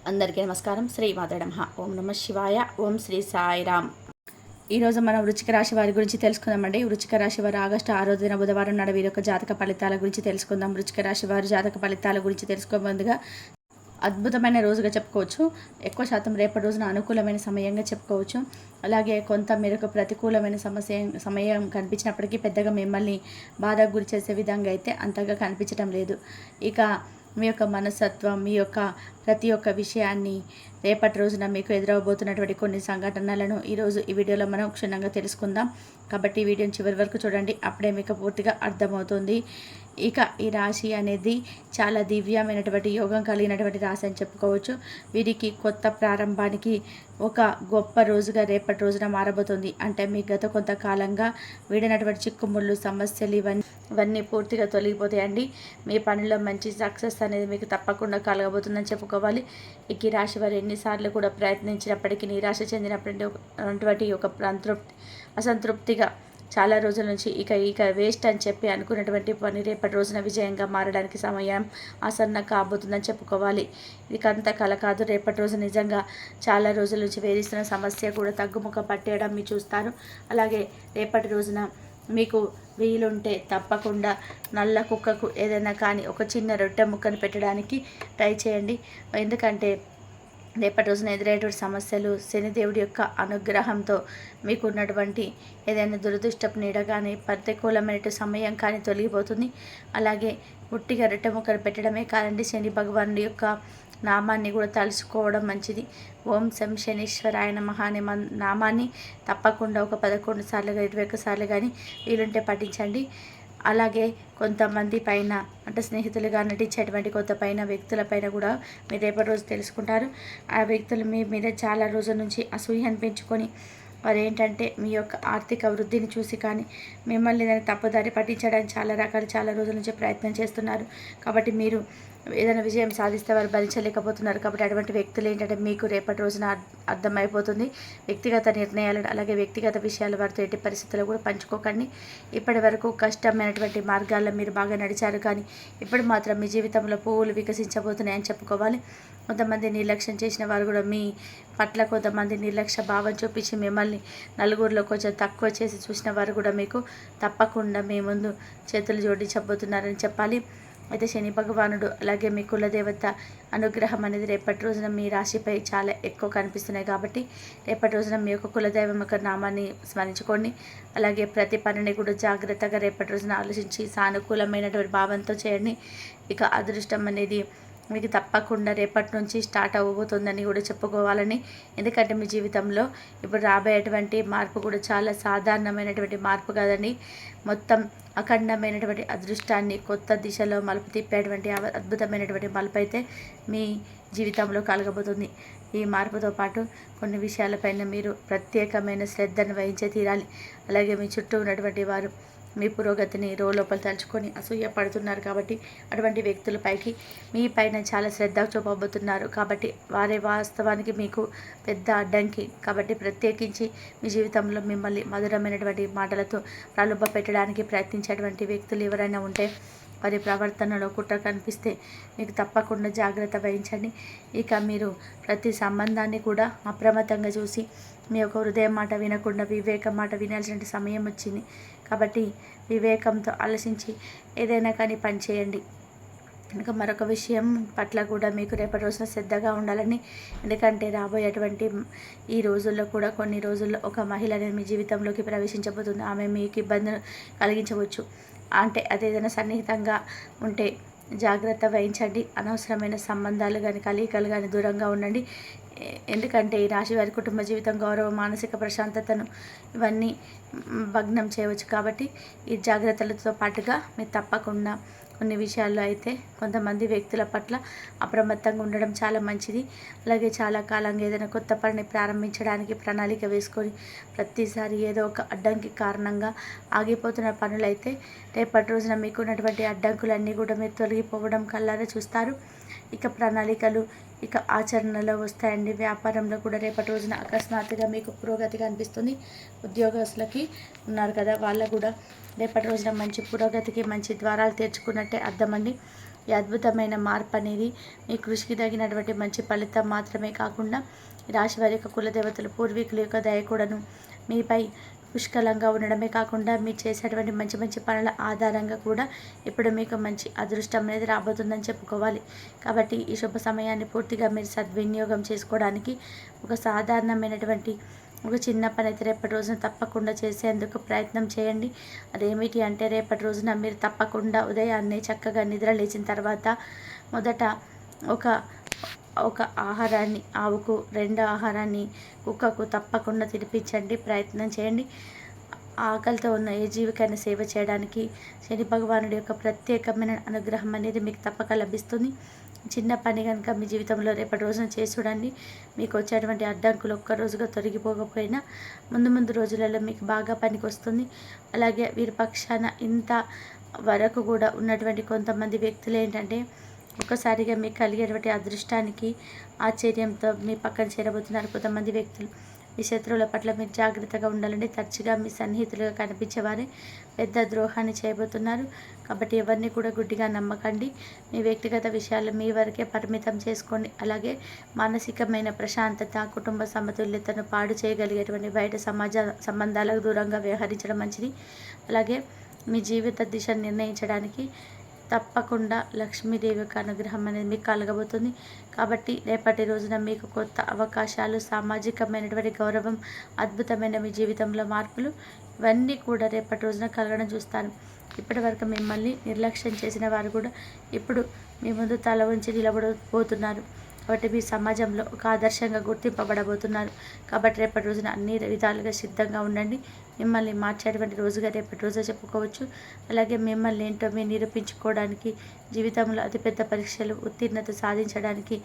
అందరికీ నమస్కారం. శ్రీ మాతే నమః. ఓం నమః శివాయ. ఓం శ్రీ సాయిరామ్. ఈరోజు మనం వృశ్చిక రాశి వారి గురించి తెలుసుకుందామండి. వృశ్చిక రాశి వారు ఆగస్టు 6వ తేదీన బుధవారం నాడు వీరి యొక్క జాతక ఫలితాల గురించి తెలుసుకుందాం. వృశ్చిక రాశి వారి జాతక ఫలితాల గురించి తెలుసుకోబోదుగా అద్భుతమైన రోజుగా చెప్పుకోవచ్చు. ఎక్కువ శాతం రేపటి రోజున అనుకూలమైన సమయంగా చెప్పుకోవచ్చు. అలాగే కొంత మేరకు ప్రతికూలమైన సమయం కనిపించినప్పటికీ పెద్దగా మిమ్మల్ని బాధకు గురి చేసే విధంగా అయితే అంతగా కనిపించడం లేదు. ఇక మీ యొక్క మనస్తత్వం, మీ యొక్క ప్రతి ఒక్క విషయాన్ని రేపటి రోజున మీకు ఎదురవబోతున్నటువంటి కొన్ని సంఘటనలను ఈరోజు ఈ వీడియోలో మనం క్షుణ్ణంగా తెలుసుకుందాం. కాబట్టి ఈ వీడియోని చివరి వరకు చూడండి, అప్పుడే మీకు పూర్తిగా అర్థమవుతుంది. ఇక ఈ రాశి అనేది చాలా దివ్యమైనటువంటి యోగం కలిగినటువంటి రాశి అని చెప్పుకోవచ్చు. వీరికి కొత్త ప్రారంభానికి ఒక గొప్ప రోజుగా రేపటి రోజున మారబోతుంది. అంటే మీ గత కొంతకాలంగా వీడినటువంటి చిక్కుముళ్ళు, సమస్యలు ఇవన్నీ పూర్తిగా తొలగిపోతాయండి. మీ పనిలో మంచి సక్సెస్ అనేది మీకు తప్పకుండా కలగబోతుందని చెప్పుకోవాలి. ఈ రాశి వారు ఎన్నిసార్లు కూడా ప్రయత్నించినప్పటికీ నిరాశ చెందినటువంటి ఒక అసంతృప్తిగా చాలా రోజుల నుంచి ఇక వేస్ట్ అని చెప్పి అనుకున్నటువంటి పని రేపటి రోజున విజయంగా మారడానికి సమయం ఆసన్న కాబోతుందని చెప్పుకోవాలి. ఇకంత కల కాదు. రేపటి రోజు నిజంగా చాలా రోజుల నుంచి వేధిస్తున్న సమస్య కూడా తగ్గుముఖ పట్టేయడం మీరు చూస్తారు. అలాగే రేపటి రోజున మీకు వీలుంటే తప్పకుండా నల్ల కుక్కకు ఏదైనా కానీ ఒక చిన్న రొట్టె ముక్కను పెట్టడానికి ట్రై చేయండి. ఎందుకంటే రేపటి రోజున ఎదురయ్యేటువంటి సమస్యలు శనిదేవుడి యొక్క అనుగ్రహంతో మీకు ఉన్నటువంటి ఏదైనా దురదృష్టపు నీడ కానీ ప్రతికూలమైన సమయం కానీ తొలగిపోతుంది. అలాగే ఉట్టిగా రొట్టె ముక్కను పెట్టడమే కాదండి, శని భగవానుడి యొక్క నామాన్ని కూడా తలుచుకోవడం మంచిది. ఓం శం శనీశ్వరాయ నమః అనే నామాన్ని తప్పకుండా ఒక 11 సార్లు 21 సార్లు కానీ వీలుంటే పఠించండి. అలాగే కొంతమంది పైన అంటే స్నేహితులుగా నటించేటువంటి వ్యక్తుల పైన కూడా మీరు రేపటి రోజు తెలుసుకుంటారు. ఆ వ్యక్తులు మీ మీద చాలా రోజుల నుంచి అసూయను పెంచుకొని వారు ఏంటంటే మీ యొక్క ఆర్థిక వృద్ధిని చూసి కానీ మిమ్మల్ని దాన్ని తప్పుదారి పట్టించడానికి చాలా రోజుల నుంచి ప్రయత్నం చేస్తున్నారు. కాబట్టి మీరు ఏదైనా విజయం సాధిస్తే వారు భరించలేకపోతున్నారు. కాబట్టి అటువంటి వ్యక్తులు ఏంటంటే మీకు రేపటి రోజున అర్థమైపోతుంది. వ్యక్తిగత నిర్ణయాలను అలాగే వ్యక్తిగత విషయాలు వారితో ఎట్టి పరిస్థితుల్లో కూడా పంచుకోకండి. ఇప్పటి వరకు కష్టమైనటువంటి మార్గాల్లో మీరు బాగా నడిచారు, కానీ ఇప్పుడు మాత్రం మీ జీవితంలో పువ్వులు వికసించబోతున్నాయని చెప్పుకోవాలి. కొంతమంది నిర్లక్ష్యం చేసిన వారు కూడా మీ పట్ల కొంతమంది నిర్లక్ష్య భావం చూపించి మిమ్మల్ని నలుగురిలో కొంచెం తక్కువ చేసి చూసిన వారు కూడా మీకు తప్పకుండా మీ ముందు చేతులు జోడించబోతున్నారని చెప్పాలి. అయితే శని భగవానుడు అలాగే మీ కులదేవత అనుగ్రహం అనేది రేపటి రోజున మీ రాశిపై చాలా ఎక్కువ కనిపిస్తున్నాయి. కాబట్టి రేపటి రోజున మీ యొక్క కులదైవం యొక్క నామాన్ని స్మరించుకోండి. అలాగే ప్రతి పనిని కూడా జాగ్రత్తగా రేపటి రోజున ఆలోచించి సానుకూలమైనటువంటి భావంతో చేయండి. ఇక అదృష్టం అనేది మీకు తప్పకుండా రేపటి నుంచి స్టార్ట్ అవ్వబోతుందని కూడా చెప్పుకోవాలని. ఎందుకంటే మీ జీవితంలో ఇప్పుడు రాబోయేటువంటి మార్పు కూడా చాలా సాధారణమైనటువంటి మార్పు కాదండి. మొత్తం అఖండమైనటువంటి అదృష్టాన్ని కొత్త దిశలో మలుపు తిప్పేటువంటి అద్భుతమైనటువంటి మలుపు అయితే మీ జీవితంలో కలగబోతుంది. ఈ మార్పుతో పాటు కొన్ని విషయాలపైన మీరు ప్రత్యేకమైన శ్రద్ధను వహించే తీరాలి. అలాగే మీ చుట్టూ ఉన్నటువంటి వారు మీ పురోగతిని లోపల తలుచుకొని అసూయ పడుతున్నారు. కాబట్టి అటువంటి వ్యక్తులపైకి మీ పైన చాలా శ్రద్ధ చూపబోతున్నారు. కాబట్టి వారే వాస్తవానికి మీకు పెద్ద అడ్డంకి. కాబట్టి ప్రత్యేకించి మీ జీవితంలో మిమ్మల్ని మధురమైనటువంటి మాటలతో ప్రలోభ పెట్టడానికి ప్రయత్నించేటువంటి వ్యక్తులు ఎవరైనా ఉంటే వారి ప్రవర్తనలో కుట్ర కనిపిస్తే మీకు తప్పకుండా జాగ్రత్త వహించండి. ఇక మీరు ప్రతి సంబంధాన్ని కూడా అప్రమత్తంగా చూసి మీ యొక్క హృదయం మాట వినకుండా వివేకం మాట వినాల్సిన సమయం వచ్చింది. కాబట్టి వివేకంతో ఆలోచించి ఏదైనా కానీ పని చేయండి. ఇంకా మరొక విషయం పట్ల కూడా మీకు రేపటి రోజున శ్రద్ధగా ఉండాలని. ఎందుకంటే రాబోయేటువంటి ఈ రోజుల్లో కూడా కొన్ని రోజుల్లో ఒక మహిళ అనేది మీ జీవితంలోకి ప్రవేశించబోతుంది. ఆమె మీకు ఇబ్బందులు కలిగించవచ్చు. అంటే అదేదైనా సన్నిహితంగా ఉంటే జాగ్రత్త వహించండి. అనవసరమైన సంబంధాలు కానీ కలయికలు కానీ దూరంగా ఉండండి. ఎందుకంటే ఈ రాశి వారి కుటుంబ జీవితం, గౌరవం, మానసిక ప్రశాంతతను ఇవన్నీ భగ్నం చేయవచ్చు. కాబట్టి ఈ జాగ్రత్తలతో పాటుగా మీరు తప్పకుండా కొన్ని విషయాల్లో అయితే కొంతమంది వ్యక్తుల పట్ల అప్రమత్తంగా ఉండడం చాలా మంచిది. అలాగే చాలా కాలంగా ఏదైనా కొత్త పనిని ప్రారంభించడానికి ప్రణాళిక వేసుకొని ప్రతిసారి ఏదో ఒక అడ్డంకి కారణంగా ఆగిపోతున్న పనులైతే రేపటి రోజున మీకున్నటువంటి అడ్డంకులన్నీ కూడా మీరు తొలగిపోవడం కల్లారా చూస్తారు. ఇక ప్రణాళికలు ఇక ఆచరణలో వస్తాయండి. వ్యాపారంలో కూడా రేపటి రోజున అకస్మాత్తుగా మీకు పురోగతి కనిపిస్తుంది. ఉద్యోగస్తులకి ఉన్నారు కదా, వాళ్ళకు కూడా రేపటి రోజున మంచి పురోగతికి మంచి ద్వారాలు తెరుచుకున్నట్టే అర్థమండి. ఈ అద్భుతమైన మార్పు అనేది మీ కృషికి తగినటువంటి మంచి ఫలితం మాత్రమే కాకుండా ఈ రాశి వారి యొక్క కులదేవతలు పూర్వీకుల యొక్క దయ కూడాను మీపై పుష్కలంగా ఉండడమే కాకుండా మీరు చేసేటువంటి మంచి మంచి పనుల ఆధారంగా కూడా ఇప్పుడు మీకు మంచి అదృష్టం అనేది రాబోతుందని చెప్పుకోవాలి. కాబట్టి ఈ శుభ సమయాన్ని పూర్తిగా మీరు సద్వినియోగం చేసుకోవడానికి ఒక సాధారణమైనటువంటి ఒక చిన్న పని అయితే రేపటి రోజున తప్పకుండా చేసేందుకు ప్రయత్నం చేయండి. అదేమిటి అంటే రేపటి రోజున మీరు తప్పకుండా ఉదయాన్నే చక్కగా నిద్ర లేచిన తర్వాత మొదట ఒక ఒక ఆహారాన్ని ఆవుకు, రెండో ఆహారాన్ని కుక్కకు తప్పకుండా తినిపించండి, ప్రయత్నం చేయండి. ఆకలితో ఉన్న ఏ జీవికైనా సేవ చేయడానికి శని భగవానుడి యొక్క ప్రత్యేకమైన అనుగ్రహం అనేది మీకు తప్పక లభిస్తుంది. చిన్న పని కనుక మీ జీవితంలో రేపటి రోజున చేసి చూడండి. మీకు వచ్చేటువంటి అడ్డంకులు ఒక్క రోజుగా తొలగిపోకపోయినా ముందు ముందు రోజులలో మీకు బాగా పనికి వస్తుంది. అలాగే వీరి పక్షాన ఇంత వరకు కూడా ఉన్నటువంటి కొంతమంది వ్యక్తులు ఏంటంటే ఒక్కసారిగా మీకు కలిగేటువంటి అదృష్టానికి ఆశ్చర్యంతో మీ పక్కన చేరబోతున్నారు కొంతమంది వ్యక్తులు. మీ శత్రువుల పట్ల మీరు జాగ్రత్తగా ఉండాలండి. తరచుగా మీ సన్నిహితులుగా కనిపించేవారే పెద్ద ద్రోహాన్ని చేయబోతున్నారు. కాబట్టి ఎవరిని కూడా గుడ్డిగా నమ్మకండి. మీ వ్యక్తిగత విషయాలు మీ వరకే పరిమితం చేసుకోండి. అలాగే మానసికమైన ప్రశాంతత, కుటుంబ సమతుల్యతను పాడు చేయగలిగేటువంటి బయట సంబంధాలకు దూరంగా వ్యవహరించడం మంచిది. అలాగే మీ జీవిత దిశను నిర్ణయించడానికి తప్పకుండా లక్ష్మీదేవి యొక్క అనుగ్రహం అనేది మీకు కలగబోతుంది. కాబట్టి రేపటి రోజున మీకు కొత్త అవకాశాలు, సామాజికమైనటువంటి గౌరవం, అద్భుతమైన మీ జీవితంలో మార్పులు ఇవన్నీ కూడా రేపటి రోజున కలగడం చూస్తాను. ఇప్పటి వరకు మిమ్మల్ని నిర్లక్ష్యం చేసిన వారు కూడా ఇప్పుడు మీ ముందు తల ఉంచి నిలబడబోతున్నారు. కాబట్టి మీ సమాజంలో ఒక ఆదర్శంగా గుర్తింపబడబోతున్నారు. కాబట్టి రేపటి రోజున అన్ని విధాలుగా సిద్ధంగా ఉండండి. మిమ్మల్ని మార్చేటువంటి రోజుగా రేపటి రోజు చెప్పుకోవచ్చు. అలాగే మిమ్మల్ని ఏంటో మీరు నిరూపించుకోవడానికి, జీవితంలో అతిపెద్ద పరీక్షలు ఉత్తీర్ణత సాధించడానికి,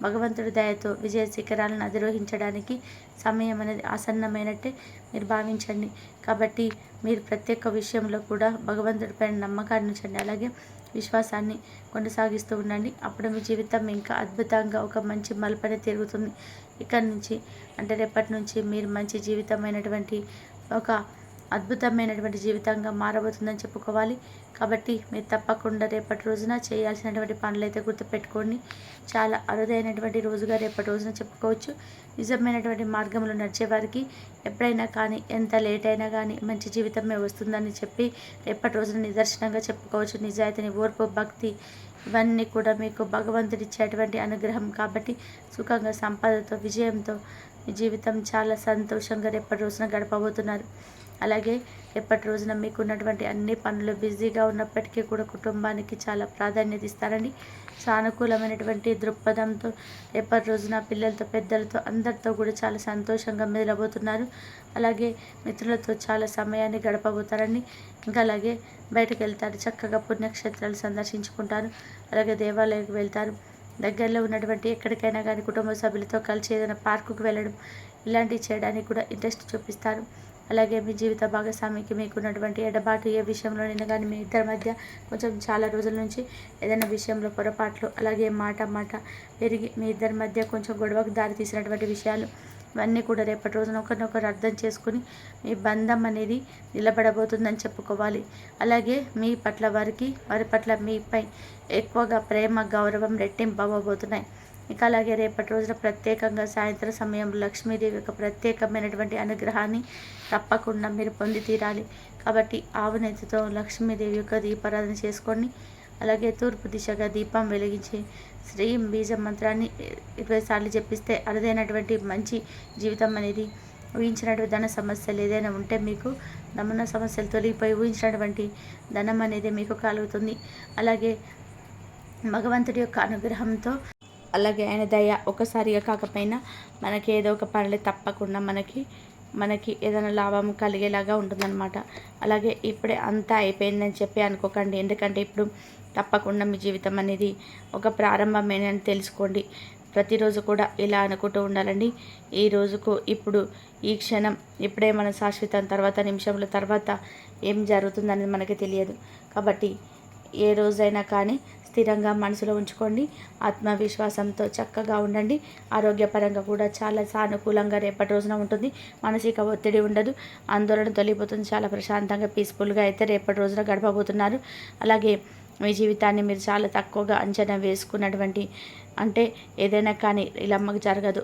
భగవంతుడి దయతో విజయ శిఖరాలను అధిరోహించడానికి సమయం అనేది ఆసన్నమైనట్టే మీరు భావించండి. కాబట్టి మీరు ప్రతి ఒక్క విషయంలో కూడా భగవంతుడిపైన నమ్మకాన్ని ఉంచండి. అలాగే విశ్వాసాన్ని కొనసాగిస్తూ ఉండండి. అప్పుడు మీ జీవితం ఇంకా అద్భుతంగా ఒక మంచి మలుపని తిరుగుతుంది. ఇక్కడ నుంచి అంటే రేపటి నుంచి మీరు మంచి జీవితమైనటువంటి ఒక అద్భుతమైనటువంటి జీవితంగా మారబోతుందని చెప్పుకోవాలి. కాబట్టి మీరు తప్పకుండా రేపటి రోజున చేయాల్సినటువంటి పనులు అయితే గుర్తుపెట్టుకోండి. చాలా అరుదైనటువంటి రోజుగా రేపటి రోజున చెప్పుకోవచ్చు. నిజమైనటువంటి మార్గంలో నడిచేవారికి ఎప్పుడైనా కానీ, ఎంత లేట్ అయినా కానీ మంచి జీవితమే వస్తుందని చెప్పి రేపటి రోజున నిదర్శనంగా చెప్పుకోవచ్చు. నిజాయితీని, ఓర్పు, భక్తి ఇవన్నీ కూడా మీకు భగవంతుడిచ్చేటువంటి అనుగ్రహం. కాబట్టి సుఖంగా, సంపదతో, విజయంతో మీ జీవితం చాలా సంతోషంగా రేపటి రోజున గడపబోతున్నారు. అలాగే రేపటి రోజున మీకు ఉన్నటువంటి అన్ని పనులు బిజీగా ఉన్నప్పటికీ కూడా కుటుంబానికి చాలా ప్రాధాన్యత ఇస్తారండి. సానుకూలమైనటువంటి దృక్పథంతో రేపటి రోజున పిల్లలతో, పెద్దలతో అందరితో కూడా చాలా సంతోషంగా మెదలబోతున్నారు. అలాగే మిత్రులతో చాలా సమయాన్ని గడపబోతారండి. ఇంకా అలాగే బయటకు వెళ్తారు, చక్కగా పుణ్యక్షేత్రాలు సందర్శించుకుంటారు. అలాగే దేవాలయానికి వెళ్తారు. దగ్గరలో ఉన్నటువంటి ఎక్కడికైనా కానీ కుటుంబ సభ్యులతో కలిసి ఏదైనా పార్కుకు వెళ్ళడం ఇలాంటివి చేయడానికి కూడా ఇంట్రెస్ట్ చూపిస్తారు. అలాగే మీ జీవిత భాగస్వామికి మీకున్నటువంటి ఎడబాటు ఏ విషయంలోనైనా కానీ మీ ఇద్దరి మధ్య కొంచెం చాలా రోజుల నుంచి ఏదైనా విషయంలో పొరపాట్లు, అలాగే మాట పెరిగి మీ ఇద్దరి మధ్య కొంచెం గొడవకు దారి తీసినటువంటి విషయాలు ఇవన్నీ కూడా రేపటి రోజున ఒకరినొకరు అర్థం చేసుకుని మీ బంధం అనేది నిలబడబోతుందని చెప్పుకోవాలి. అలాగే మీ పట్ల వారి పట్ల మీపై ఎక్కువగా ప్రేమ, గౌరవం రెట్టింపబోతున్నాయి. ఇక అలాగే రేపటి రోజున ప్రత్యేకంగా సాయంత్రం సమయంలో లక్ష్మీదేవి యొక్క ప్రత్యేకమైనటువంటి అనుగ్రహాన్ని తప్పకుండా మీరు పొంది తీరాలి. కాబట్టి ఆవు నెత్తితో లక్ష్మీదేవి యొక్క దీపారాధన చేసుకోండి. అలాగే తూర్పు దిశగా దీపం వెలిగించి శ్రీం బీజ మంత్రాన్ని 20 సార్లు జపిస్తే అరుదైనటువంటి మంచి జీవితం అనేది, ఊహించినటువంటి ధన సమస్యలు ఏదైనా ఉంటే మీకు ధన సమస్యలు తొలగిపోయి ఊహించినటువంటి ధనం అనేది మీకు కలుగుతుంది. అలాగే భగవంతుడి యొక్క అనుగ్రహంతో, అలాగే ఆయన దయ ఒకసారిగా కాకపోయినా మనకి ఏదో ఒక పనులు తప్పకుండా మనకి ఏదైనా లాభం కలిగేలాగా ఉంటుందన్నమాట. అలాగే ఇప్పుడే అంతా అయిపోయిందని చెప్పి అనుకోకండి. ఎందుకంటే ఇప్పుడు తప్పకుండా మీ జీవితం అనేది ఒక ప్రారంభమేనని తెలుసుకోండి. ప్రతిరోజు కూడా ఇలా అనుకుంటూ ఉండాలండి. ఈ రోజుకు ఇప్పుడు, ఈ క్షణం ఇప్పుడే మన శాశ్వతం, తర్వాత నిమిషంల తర్వాత ఏం జరుగుతుందనేది మనకి తెలియదు. కాబట్టి ఏ రోజైనా కానీ స్థిరంగా మనసులో ఉంచుకోండి. ఆత్మవిశ్వాసంతో చక్కగా ఉండండి. ఆరోగ్యపరంగా కూడా చాలా సానుకూలంగా రేపటి రోజున ఉంటుంది. మానసిక ఒత్తిడి ఉండదు, ఆందోళన తొలగిపోతుంది. చాలా ప్రశాంతంగా, పీస్ఫుల్గా అయితే రేపటి రోజున గడపబోతున్నారు. అలాగే మీ జీవితాన్ని మీరు చాలా తక్కువగా అంచనా వేసుకున్నటువంటి అంటే ఏదైనా కానీ ఇలా మాకు జరగదు,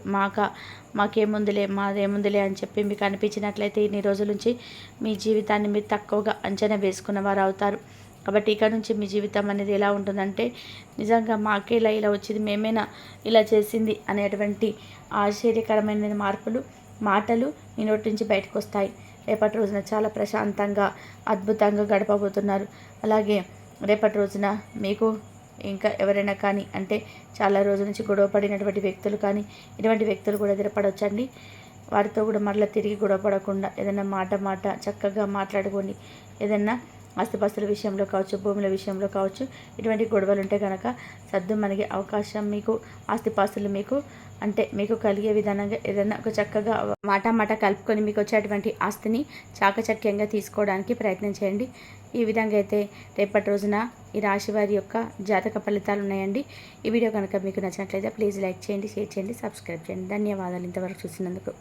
మాకేముందులే మాదేముందులే అని చెప్పి మీకు అనిపించినట్లయితే ఇన్ని రోజుల నుంచి మీ జీవితాన్ని మీరు తక్కువగా అంచనా వేసుకున్న వారు అవుతారు. కాబట్టి ఇక నుంచి మీ జీవితం అనేది ఎలా ఉంటుందంటే నిజంగా మాకే ఇలా వచ్చింది, మేమేనా ఇలా చేసింది అనేటువంటి ఆశ్చర్యకరమైన మాటలు మీ నోటి నుంచి బయటకు వస్తాయి. రేపటి రోజున చాలా ప్రశాంతంగా అద్భుతంగా గడపబోతున్నారు. అలాగే రేపటి రోజున మీకు ఇంకా ఎవరైనా కానీ అంటే చాలా రోజుల నుంచి గొడవ పడినటువంటి వ్యక్తులు కానీ ఇటువంటి వ్యక్తులు కూడా ఎదురుపడవచ్చండి. వారితో కూడా మరలా తిరిగి గొడవ పడకుండా ఏదైనా మాట చక్కగా మాట్లాడుకోండి. ఏదైనా ఆస్తిపాస్తుల విషయంలో కావచ్చు, భూముల విషయంలో కావచ్చు, ఇటువంటి గొడవలు ఉంటే కనుక సర్దు మనకి అవకాశం మీకు ఆస్తిపాస్తులు మీకు కలిగే విధానంగా ఏదైనా ఒక చక్కగా మాట కలుపుకొని మీకు వచ్చేటువంటి ఆస్తిని చాకచక్యంగా తీసుకోవడానికి ప్రయత్నం చేయండి. ఈ విధంగా అయితే రేపటి రోజున ఈ రాశి వారి యొక్క జాతక ఫలితాలు ఉన్నాయండి. ఈ వీడియో కనుక మీకు నచ్చినట్లయితే ప్లీజ్ లైక్ చేయండి, షేర్ చేయండి, సబ్స్క్రైబ్ చేయండి. ధన్యవాదాలు ఇంతవరకు చూసినందుకు.